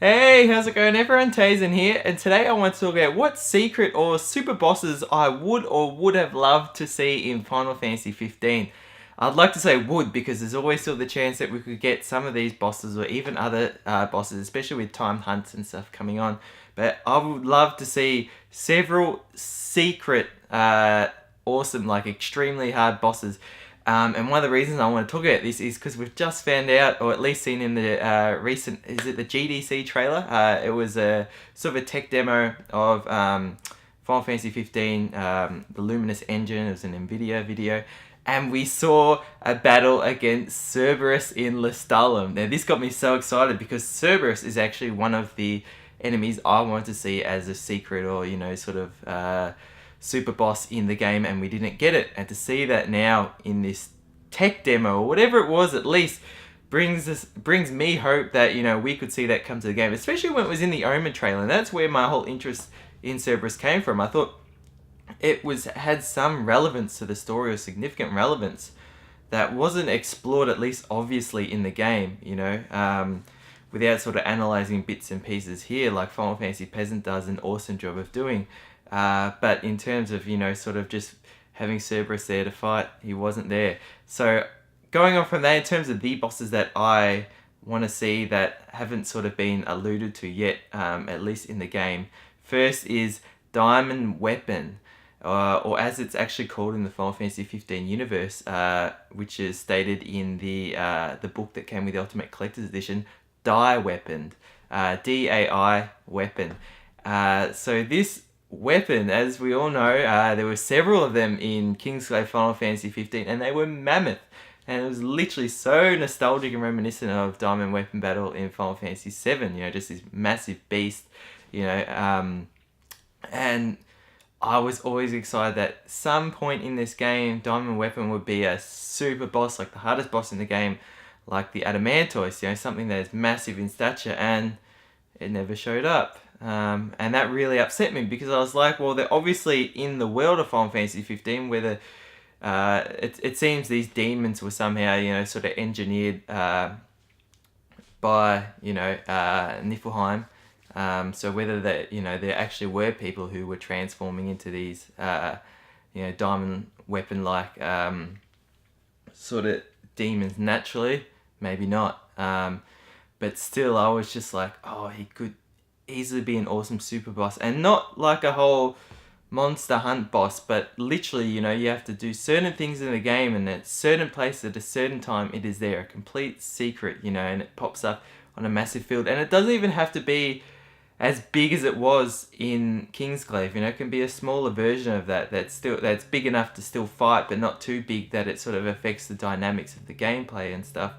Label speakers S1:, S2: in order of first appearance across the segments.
S1: Hey, how's it going everyone? Tazen here, and today I want to talk about what secret or super bosses I would or would have loved to see in Final Fantasy 15. I'd like to say would because there's always still the chance that we could get some of these bosses or even other bosses, especially with time hunts and stuff coming on. But I would love to see several secret, awesome, like extremely hard bosses. And one of the reasons I want to talk about this is because we've just found out, or at least seen in the recent, is it the GDC trailer? It was a sort of a tech demo of Final Fantasy 15, the Luminous engine. It was an NVIDIA video. And we saw a battle against Cerberus in Lestallum. Now, this got me so excited because Cerberus is actually one of the enemies I wanted to see as a secret or, sort of super boss in the game, and we didn't get it. And to see that now in this tech demo or whatever it was, at least brings me hope that we could see that come to the game, especially when it was in the Omen trailer. And that's where my whole interest in Cerberus came from. I thought it had some relevance to the story or significant relevance that wasn't explored, at least obviously, in the game, without sort of analyzing bits and pieces here like Final Fantasy Peasant does an awesome job of doing. But in terms of, sort of just having Cerberus there to fight, he wasn't there. So going on from there, in terms of the bosses that I want to see that haven't sort of been alluded to yet, at least in the game, first is Diamond Weapon. Or as it's actually called in the Final Fantasy 15 universe, which is stated in the book that came with the Ultimate Collector's Edition, Dai Weapon, DAI Weapon. So this weapon, as we all know, there were several of them in Kingsglaive Final Fantasy 15, and they were mammoth. And it was literally so nostalgic and reminiscent of Diamond Weapon Battle in Final Fantasy 7. Just this massive beast. And I was always excited that some point in this game, Diamond Weapon would be a super boss, like the hardest boss in the game, like the Adamantoise, something that is massive in stature, and it never showed up. And that really upset me because I was like, well, they're obviously in the world of Final Fantasy 15 where it seems these demons were somehow, sort of engineered by, Niflheim. So whether there actually were people who were transforming into these, diamond weapon-like sort of demons naturally, maybe not. But still, I was just like, oh, he could easily be an awesome super boss, and not like a whole monster hunt boss, but literally, you have to do certain things in the game, and at certain places at a certain time, it is there, a complete secret, and it pops up on a massive field, and it doesn't even have to be as big as it was in Kingsglaive. It can be a smaller version of that's big enough to still fight, but not too big that it sort of affects the dynamics of the gameplay and stuff.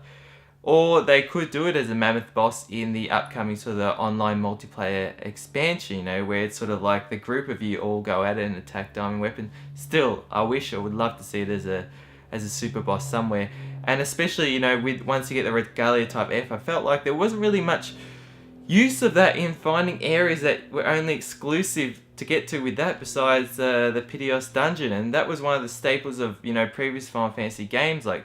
S1: Or they could do it as a mammoth boss in the upcoming sort of the online multiplayer expansion, where it's sort of like the group of you all go at it and attack Diamond Weapon. Still, I would love to see it as a super boss somewhere. And especially, with once you get the Regalia type F, I felt like there wasn't really much use of that in finding areas that were only exclusive to get to with that, besides the Piteous dungeon. And that was one of the staples of previous Final Fantasy games, like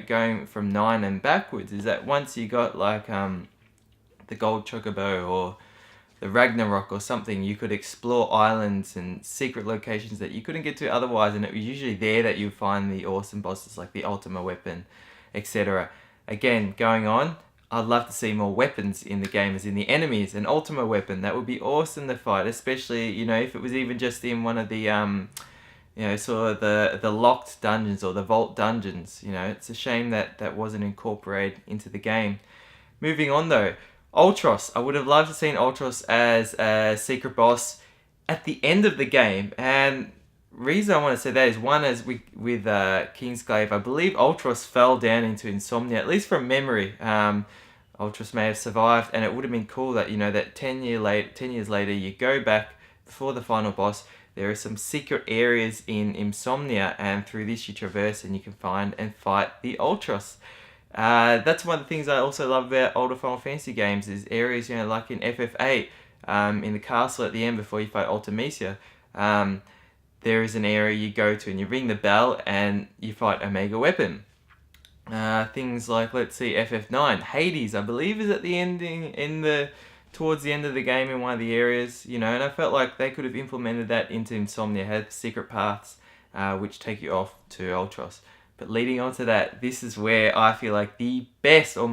S1: going from 9 and backwards, is that once you got like the Gold Chocobo or the Ragnarok or something, you could explore islands and secret locations that you couldn't get to otherwise, and it was usually there that you'd find the awesome bosses like the Ultima Weapon, etc. Again, going on, I'd love to see more weapons in the game, as in the enemies. An Ultima Weapon, that would be awesome to fight, especially, if it was even just in one of the, sort of the locked dungeons or the vault dungeons. It's a shame that wasn't incorporated into the game. Moving on though, Ultros. I would have loved to see Ultros as a secret boss at the end of the game, and reason I want to say that is, one, as with Kingsglaive, I believe Ultros fell down into insomnia, at least from memory. Ultros may have survived, and it would have been cool that that 10 years later you go back before the final boss. There are some secret areas in Insomnia, and through this you traverse and you can find and fight the Ultros. That's one of the things I also love about older Final Fantasy games, is areas like in FF8, in the castle at the end before you fight Ultimecia. There is an area you go to and you ring the bell and you fight Omega Weapon. Things like, let's see, FF9, Hades, I believe, is at the ending in the towards the end of the game in one of the areas, you know, and I felt like they could have implemented that into Insomnia, had secret paths which take you off to Ultros. But leading on to that, this is where I feel like the best, or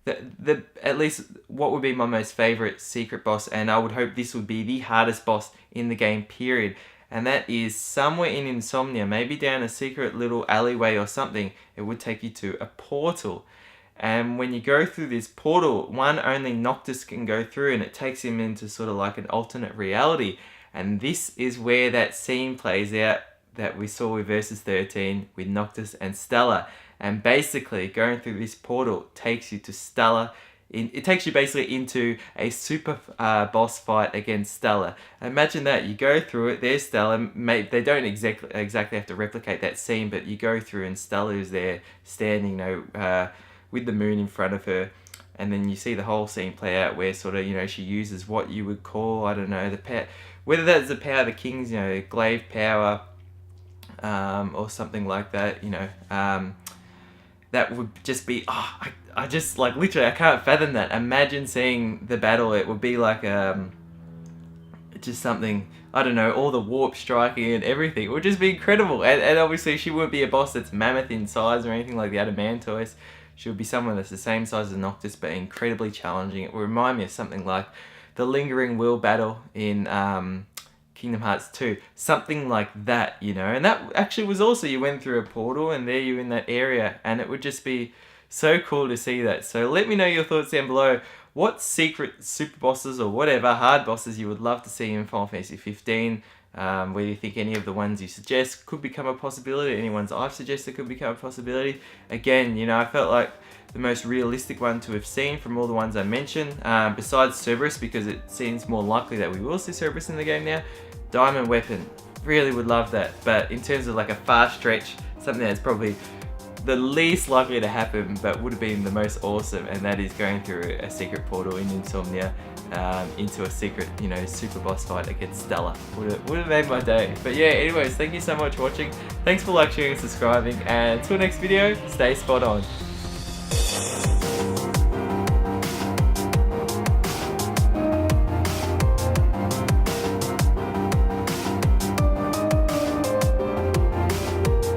S1: the at least what would be my most favorite secret boss, and I would hope this would be the hardest boss in the game, period. And that is somewhere in Insomnia, maybe down a secret little alleyway or something, it would take you to a portal. And when you go through this portal, one only Noctis can go through, and it takes him into sort of like an alternate reality. And this is where that scene plays out that we saw with Versus 13 with Noctis and Stella. And basically, going through this portal takes you to Stella. It takes you basically into a super boss fight against Stella. Imagine that, you go through it, there's Stella. They don't exactly have to replicate that scene, but you go through and Stella is there standing, with the moon in front of her. And then you see the whole scene play out where sort of, she uses what you would call, I don't know, the power, whether that's the power of the kings, glaive power, or something like that, that would just be, I just, like, literally, I can't fathom that. Imagine seeing the battle. It would be like, just something, I don't know, all the warp striking and everything. It would just be incredible. And obviously, she wouldn't be a boss that's mammoth in size or anything like the Adamantoise. She would be someone that's the same size as Noctis, but incredibly challenging. It would remind me of something like the Lingering Will battle in Kingdom Hearts 2. Something like that, And that actually was also, you went through a portal and there you're in that area. And it would just be so cool to see that. So let me know your thoughts down below. What secret super bosses or whatever hard bosses you would love to see in Final Fantasy 15. Whether you think any of the ones you suggest could become a possibility, any ones I've suggested could become a possibility. Again, I felt like the most realistic one to have seen from all the ones I mentioned, besides Cerberus, because it seems more likely that we will see Cerberus in the game now. Diamond Weapon, really would love that. But in terms of like a fast stretch, something that's probably the least likely to happen but would have been the most awesome, and that is going through a secret portal in Insomnia into a secret, super boss fight against Stella. Would have made my day. But yeah, anyways, thank you so much for watching. Thanks for sharing and subscribing, and until next video, stay spot on.